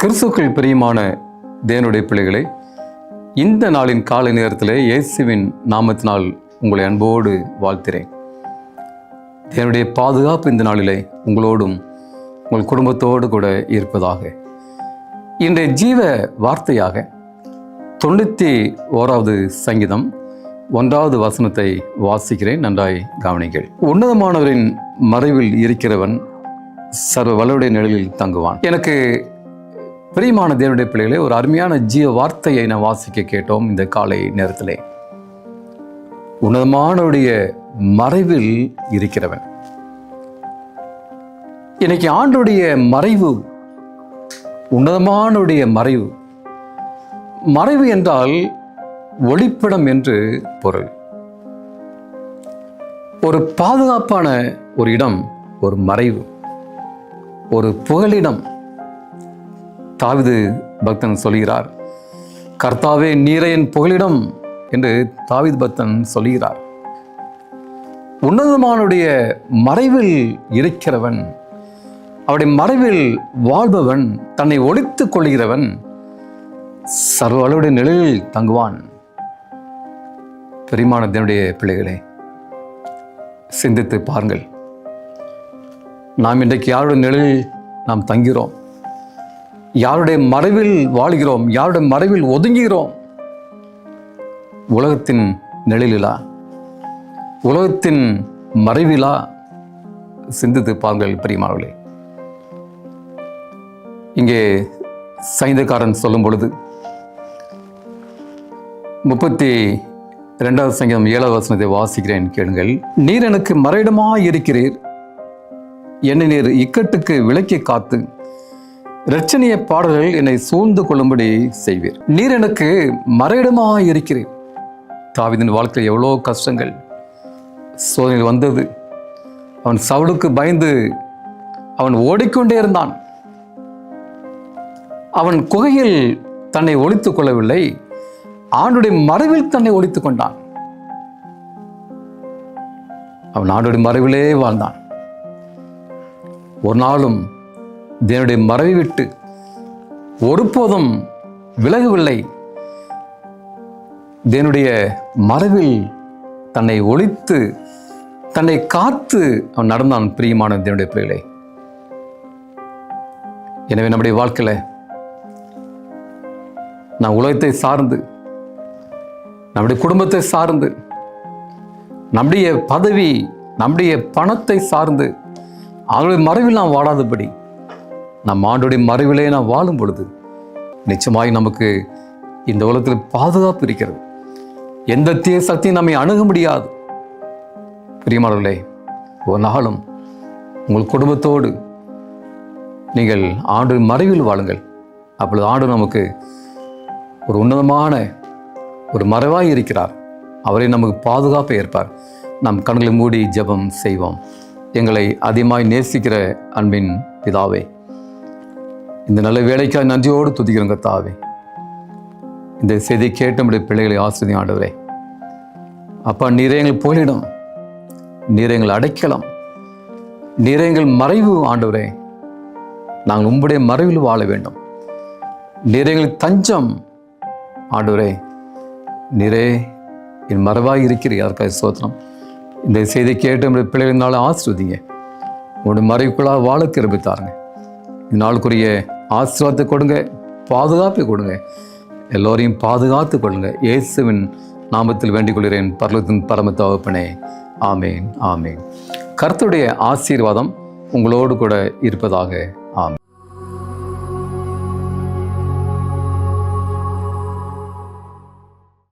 கிறிஸ்துவுக்குள் பிரியமான தேவனுடைய பிள்ளைகளை, இந்த நாளின் காலை நேரத்தில் இயேசுவின் நாமத்தினால் உங்களை அன்போடு வாழ்த்துகிறேன். தேவனுடைய பாதுகாப்பு இந்த நாளிலே உங்களோடும் உங்கள் குடும்பத்தோடு கூட இருப்பதாக. இன்றைய ஜீவ வார்த்தையாக 91வது சங்கீதம் 1வது வசனத்தை வாசிக்கிறேன். நன்றாய் கவனிங்கள். உன்னதமானவரின் மறைவில் இருக்கிறவன் சர்வ வல்லவருடைய நிழலில் தங்குவான். எனக்கு பிரியமான தேவனுடைய பிள்ளைகளே, ஒரு அருமையான ஜீவ வார்த்தையை நான் வாசிக்க கேட்டோம் இந்த காலை நேரத்திலே. உன்னதமானவருடைய மறைவில் இருக்கிறவன். இன்னைக்கு ஆண்டுடைய மறைவு, உன்னதமானவருடைய மறைவு. மறைவு என்றால் ஒளிப்பிடம் என்று பொருள். ஒரு பாதுகாப்பான ஒரு இடம், ஒரு மறைவு, ஒரு புகலிடம். தாவீது பக்தன் சொல்கிறார், கர்த்தாவே நீரே என் புகலிடம் என்று தாவீது பக்தன் சொல்கிறார். உன்னதமானுடைய மறைவில் இருக்கிறவன், அவருடைய மறைவில் வாழ்பவன், தன்னை ஒளித்துக் கொள்கிறவன் சர்வ வல்லவருடைய நிழலில் தங்குவான். பிரியமான தேவனுடைய பிள்ளைகளே, சிந்தித்து பாருங்கள். நாம் இன்றைக்கு யாருடைய நிழலில் நாம் தங்கிறோம்? யாருடைய மறைவில் வாழ்கிறோம்? யாருடைய மறைவில் ஒதுங்குகிறோம்? உலகத்தின் நிழலிலா? உலகத்தின் மறைவிலா? சிந்தித்து பாருங்கள் பிரியமானவர்களே. இங்கே சங்கீதக்காரன் சொல்லும் பொழுது 32வது சங்கீதம் 7வது வசனத்தை வாசிக்கிறேன், கேளுங்கள். நீர் எனக்கு மறைவிடமாய் இருக்கிறீர், என்னை நீர் இக்கட்டுக்கு விலக்கி காத்து இரட்சணிய பாடல்கள் என்னை சூழ்ந்து கொள்ளும்படி செய்வீர். நீர் எனக்கு மறைவிடமாய் இருக்கிறீர். தாவீதின் வாழ்க்கையில் எவ்வளோ கஷ்டங்கள், சோதனை வந்தது. அவன் சவுலுக்கு பயந்து அவன் ஓடிக்கொண்டே இருந்தான். அவன் குகையில் தன்னை ஒளித்துக் கொள்ளவில்லை, ஆண்டுடைய மறைவில் தன்னை ஒளித்துக் கொண்டான். அவன் ஆண்டுடைய மறைவிலே வாழ்ந்தான். ஒரு நாளும் தேவனுடைய மறைவை விட்டு ஒருபோதும் விலகவில்லை. தேவனுடைய மறைவில் தன்னை ஒளித்து தன்னை காத்து அவன் நடந்தான். பிரியமான தேவனுடைய பிள்ளைகளே, எனவே நம்முடைய வாழ்க்கையில நாம் உலகத்தை சார்ந்து, நம்முடைய குடும்பத்தை சார்ந்து, நம்முடைய பதவி, நம்முடைய பணத்தை சார்ந்து அவருடைய மறைவில் நாம் வாழாதபடி நம் ஆண்டுடைய மறைவிலே நாம் வாழும் பொழுது நிச்சயமாய் நமக்கு இந்த உலகத்தில் பாதுகாப்பு இருக்கிறது. எந்த தீய சக்தியும் நம்மை அணுக முடியாது. பிரியமானவர்களே, ஒரு நாளும் உங்கள் குடும்பத்தோடு நீங்கள் ஆண்டு மறைவில் வாழுங்கள். அப்பொழுது ஆண்டு நமக்கு ஒரு உன்னதமான ஒரு மறைவாய் இருக்கிறார். அவரை நமக்கு பாதுகாப்பை ஏற்பார். நம் கண்களை மூடி ஜெபம் செய்வோம். எங்களை அதிகமாய் நேசிக்கிற அன்பின் பிதாவே, இந்த நல்ல வேலைக்காக நன்றியோடு துதிக்கிறோம் கர்த்தாவே. இந்த செய்தியை கேட்ட நம்முடைய பிள்ளைகளை ஆசீர்வதியும் ஆண்டவரே. அப்பா, நீரே எங்கள் புகலிடம், நீரே எங்கள் அடைக்கலம், நீரே எங்கள் மறைவு ஆண்டவரே. நாங்கள் உம்முடைய மறைவில் வாழ வேண்டும். நீரே எங்கள் தஞ்சம் ஆண்டவரே. நீரே என் மறைவாக இருக்கிறீர். அதற்காக ஸ்தோத்திரம். இந்த செய்தியை கேட்டு நம்முடைய பிள்ளைகளினால ஆசீர்வதிங்க. உங்களுடைய மறைவுக்குள்ளாக வாழ கிருபை தாருங்க. இந்நாளுக்குரிய ஆசீர்வாதத்தை கொடுங்க, பாதுகாப்பை கொடுங்க. எல்லோரையும் பாதுகாத்து கொள்ளுங்க. இயேசுவின் நாமத்தில் வேண்டிக் கொள்கிறேன் பரலோகத்தின் பரம தகப்பனே. ஆமேன், ஆமேன். கர்த்தருடைய ஆசீர்வாதம் உங்களோடு கூட இருப்பதாக.